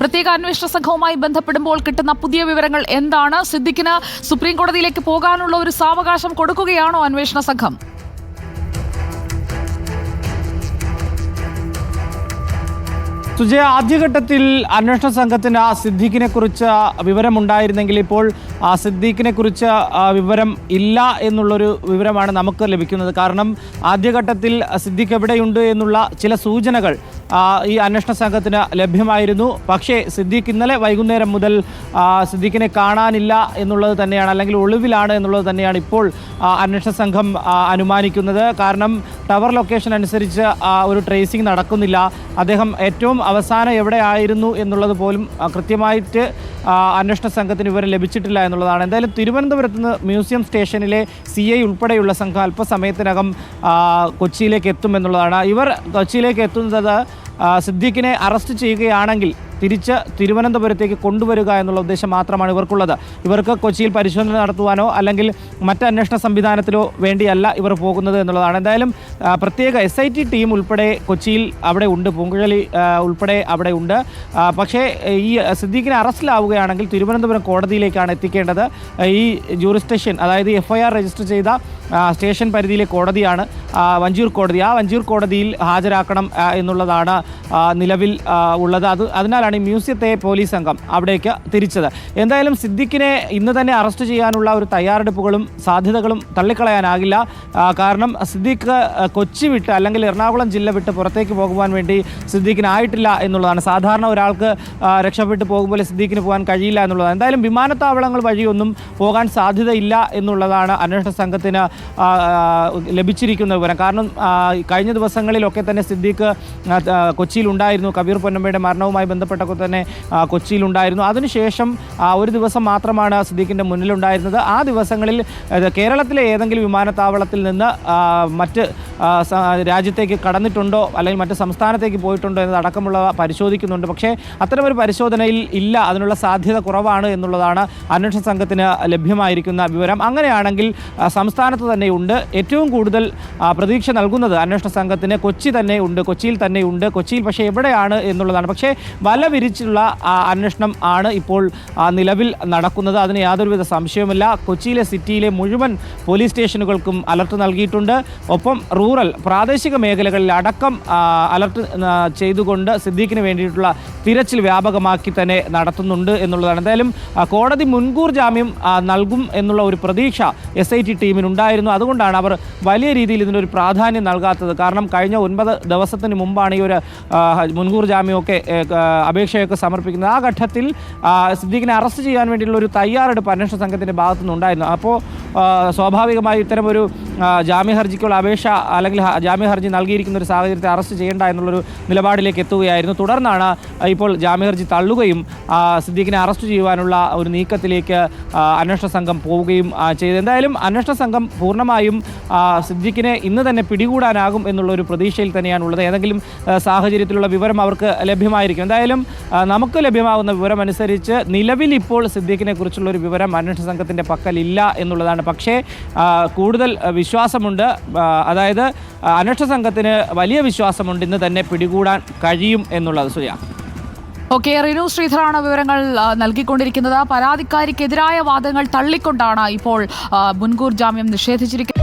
പ്രത്യേക അന്വേഷണ സംഘവുമായി ബന്ധപ്പെടുമ്പോൾ കിട്ടുന്ന പുതിയ വിവരങ്ങൾ എന്താണ്? സിദ്ദിഖിന് സുപ്രീം കോടതിയിലേക്ക് പോകാനുള്ള ഒരു സാവകാശം കൊടുക്കുകയാണോ അന്വേഷണ സംഘം? സുജയ, ആദ്യഘട്ടത്തിൽ അന്വേഷണ സംഘത്തിന് സിദ്ദീഖിനെ കുറിച്ച് വിവരമുണ്ടായിരുന്നെങ്കിൽ ഇപ്പോൾ സിദ്ദീഖിനെ കുറിച്ച് വിവരം ഇല്ല എന്നുള്ളൊരു വിവരമാണ് നമുക്ക് ലഭിക്കുന്നത്. കാരണം ആദ്യഘട്ടത്തിൽ സിദ്ദീഖ് എവിടെയുണ്ട് എന്നുള്ള ചില സൂചനകൾ ഈ അന്വേഷണ സംഘത്തിന് ലഭ്യമായിരുന്നു. പക്ഷേ സിദ്ദീഖ് ഇന്നലെ വൈകുന്നേരം മുതൽ സിദ്ദീഖിനെ കാണാനില്ല എന്നുള്ളത് തന്നെയാണ്, അല്ലെങ്കിൽ ഒളിവിലാണ് എന്നുള്ളത് തന്നെയാണ് ഇപ്പോൾ അന്വേഷണ സംഘം അനുമാനിക്കുന്നത്. കാരണം ടവർ ലൊക്കേഷൻ അനുസരിച്ച് ഒരു ട്രേസിംഗ് നടക്കുന്നില്ല. അദ്ദേഹം ഏറ്റവും അവസാനം എവിടെ ആയിരുന്നു എന്നുള്ളത് പോലും കൃത്യമായിട്ട് അന്വേഷണ സംഘത്തിന് വിവരം ലഭിച്ചിട്ടില്ല എന്നുള്ളതാണ്. എന്തായാലും തിരുവനന്തപുരത്ത് നിന്ന് മ്യൂസിയം സ്റ്റേഷനിലെ CI ഉൾപ്പെടെയുള്ള സംഘം അല്പസമയത്തിനകം കൊച്ചിയിലേക്ക് എത്തുമെന്നുള്ളതാണ്. ഇവർ കൊച്ചിയിലേക്ക് എത്തുന്നത് സിദ്ദീഖിനെ അറസ്റ്റ് ചെയ്യുകയാണെങ്കിൽ തിരിച്ച് തിരുവനന്തപുരത്തേക്ക് കൊണ്ടുവരിക എന്നുള്ള ഉദ്ദേശം മാത്രമാണ് ഇവർക്കുള്ളത്. ഇവർക്ക് കൊച്ചിയിൽ പരിശോധന നടത്തുവാനോ അല്ലെങ്കിൽ മറ്റ് അന്വേഷണ സംവിധാനത്തിലോ വേണ്ടിയല്ല ഇവർ പോകുന്നത് എന്നുള്ളതാണ്. എന്തായാലും പ്രത്യേക SIT ടീം ഉൾപ്പെടെ കൊച്ചിയിൽ അവിടെ ഉണ്ട്, പൂങ്കുഴലി ഉൾപ്പെടെ അവിടെ ഉണ്ട്. പക്ഷേ ഈ സിദ്ദീഖിനെ അറസ്റ്റിലാവുകയാണെങ്കിൽ തിരുവനന്തപുരം കോടതിയിലേക്കാണ് എത്തിക്കേണ്ടത്. ഈ ജൂറിസ്ഡിക്ഷൻ, അതായത് FIR രജിസ്റ്റർ ചെയ്ത സ്റ്റേഷൻ പരിധിയിലെ കോടതിയാണ് വഞ്ചിയൂർ കോടതി. ആ വഞ്ചിയൂർ കോടതിയിൽ ഹാജരാക്കണം എന്നുള്ളതാണ് നിലവിൽ ഉള്ളത്. അതിനാലാണ് ഈ മ്യൂസിയത്തെ പോലീസ് സംഘം അവിടേക്ക് തിരിച്ചത്. എന്തായാലും സിദ്ദീഖിനെ ഇന്ന് തന്നെ അറസ്റ്റ് ചെയ്യാനുള്ള ഒരു തയ്യാറെടുപ്പുകളും സാധ്യതകളും തള്ളിക്കളയാനാകില്ല. കാരണം സിദ്ദീഖ് കൊച്ചി വിട്ട് അല്ലെങ്കിൽ എറണാകുളം ജില്ല വിട്ട് പുറത്തേക്ക് പോകുവാൻ വേണ്ടി സിദ്ദീഖിനായിട്ടില്ല എന്നുള്ളതാണ്. സാധാരണ ഒരാൾക്ക് രക്ഷപ്പെട്ടു പോകുമ്പോൾ സിദ്ദീഖിന് പോകാൻ കഴിയില്ല എന്നുള്ളതാണ്. എന്തായാലും വിമാനത്താവളങ്ങൾ വഴിയൊന്നും പോകാൻ സാധ്യതയില്ല എന്നുള്ളതാണ് അന്വേഷണ സംഘത്തിന് ലഭിച്ചിരിക്കുന്ന വിവരം. കാരണം കഴിഞ്ഞ ദിവസങ്ങളിലൊക്കെ തന്നെ സിദ്ദീഖ് കൊച്ചിയിലുണ്ടായിരുന്നു. കബീർ പൊന്നമ്മയുടെ മരണവുമായി ബന്ധപ്പെട്ടൊക്കെ തന്നെ കൊച്ചിയിലുണ്ടായിരുന്നു. അതിനുശേഷം ഒരു ദിവസം മാത്രമാണ് സിദ്ദീഖിൻ്റെ മുന്നിലുണ്ടായിരുന്നത്. ആ ദിവസങ്ങളിൽ കേരളത്തിലെ ഏതെങ്കിലും വിമാനത്താവളത്തിൽ നിന്ന് മറ്റ് രാജ്യത്തേക്ക് കടന്നിട്ടുണ്ടോ അല്ലെങ്കിൽ മറ്റ് സംസ്ഥാനത്തേക്ക് പോയിട്ടുണ്ടോ എന്നതടക്കമുള്ളവ പരിശോധിക്കുന്നുണ്ട്. പക്ഷേ അത്തരമൊരു പരിശോധനയിൽ ഇല്ല, അതിനുള്ള സാധ്യത കുറവാണ് എന്നുള്ളതാണ് അന്വേഷണ സംഘത്തിന് ലഭ്യമായിരിക്കുന്ന വിവരം. അങ്ങനെയാണെങ്കിൽ സംസ്ഥാനത്ത് തന്നെയുണ്ട്. ഏറ്റവും കൂടുതൽ പ്രതീക്ഷ നൽകുന്നത് അന്വേഷണ സംഘത്തിന് കൊച്ചിയിൽ തന്നെയുണ്ട്. കൊച്ചിയിൽ പക്ഷേ എവിടെയാണ് എന്നുള്ളതാണ്. പക്ഷേ വല വിരിച്ചുള്ള അന്വേഷണം ആണ് ഇപ്പോൾ നിലവിൽ നടക്കുന്നത്. അതിന് യാതൊരുവിധ സംശയവുമില്ല. കൊച്ചിയിലെ സിറ്റിയിലെ മുഴുവൻ പോലീസ് സ്റ്റേഷനുകൾക്കും അലർട്ട് നൽകിയിട്ടുണ്ട്. ഒപ്പം റൂറൽ പ്രാദേശിക മേഖലകളിൽ അടക്കം അലർട്ട് ചെയ്തുകൊണ്ട് സിദ്ദീഖിന് വേണ്ടിയിട്ടുള്ള തിരച്ചിൽ വ്യാപകമാക്കി തന്നെ നടത്തുന്നുണ്ട് എന്നുള്ളതാണ്. എന്തായാലും കോടതി മുൻകൂർ ജാമ്യം നൽകും എന്നുള്ള ഒരു പ്രതീക്ഷ SIT ടീമിനുണ്ടായിരുന്നു. അതുകൊണ്ടാണ് അവർ വലിയ രീതിയിൽ ഇതിനൊരു പ്രാധാന്യം നൽകാത്തത്. കാരണം കഴിഞ്ഞ 9 ദിവസത്തിന് മുമ്പാണ് ഈ ഒരു മുൻകൂർ ജാമ്യമൊക്കെ അപേക്ഷയൊക്കെ സമർപ്പിക്കുന്നത്. ആ ഘട്ടത്തിൽ സിദ്ദീഖിനെ അറസ്റ്റ് ചെയ്യാൻ വേണ്ടിയുള്ള ഒരു തയ്യാറെടുപ്പ് അന്വേഷണ സംഘത്തിൻ്റെ ഭാഗത്തു നിന്നുണ്ടായിരുന്നു. അപ്പോൾ സ്വാഭാവികമായി ഇത്തരമൊരു ജാമ്യ ഹർജിക്കുള്ള അപേക്ഷ അല്ലെങ്കിൽ ജാമ്യ ഹർജി നൽകിയിരിക്കുന്ന ഒരു സാഹചര്യത്തെ അറസ്റ്റ് ചെയ്യേണ്ട എന്നുള്ളൊരു നിലപാടിലേക്ക് എത്തുകയായിരുന്നു. തുടർന്നാണ് ഇപ്പോൾ ജാമ്യ ഹർജി തള്ളുകയും സിദ്ദീഖിനെ അറസ്റ്റ് ചെയ്യുവാനുള്ള ഒരു നീക്കത്തിലേക്ക് അന്വേഷണ സംഘം പോവുകയും ചെയ്തു. എന്തായാലും അന്വേഷണ സംഘം പൂർണ്ണമായും സിദ്ദീഖിനെ ഇന്ന് തന്നെ പിടികൂടാനാകും എന്നുള്ളൊരു പ്രതീക്ഷയിൽ തന്നെയാണുള്ളത്. ഏതെങ്കിലും സാഹചര്യത്തിലുള്ള വിവരം അവർക്ക് ലഭ്യമായിരിക്കും. എന്തായാലും നമുക്ക് ലഭ്യമാകുന്ന വിവരം അനുസരിച്ച് നിലവിൽ ഇപ്പോൾ സിദ്ദീഖിനെ കുറിച്ചുള്ള ഒരു വിവരം അന്വേഷണ സംഘത്തിൻ്റെ പക്കലില്ല എന്നുള്ളതാണ്. പക്ഷേ കൂടുതൽ വിശ്വാസമുണ്ട്, അതായത് അന്വേഷണ സംഘത്തിന് വലിയ വിശ്വാസമുണ്ട് ഇന്ന് തന്നെ പിടികൂടാൻ കഴിയും എന്നുള്ളത്. സുജയ. ഓക്കെ, റിനു ശ്രീധറാണ് വിവരങ്ങൾ നൽകിക്കൊണ്ടിരിക്കുന്നത്. പരാതിക്കാരിക്കെതിരായ വാദങ്ങൾ തള്ളിക്കൊണ്ടാണ് ഇപ്പോൾ മുൻകൂർ ജാമ്യം നിഷേധിച്ചിരിക്കുന്നത്.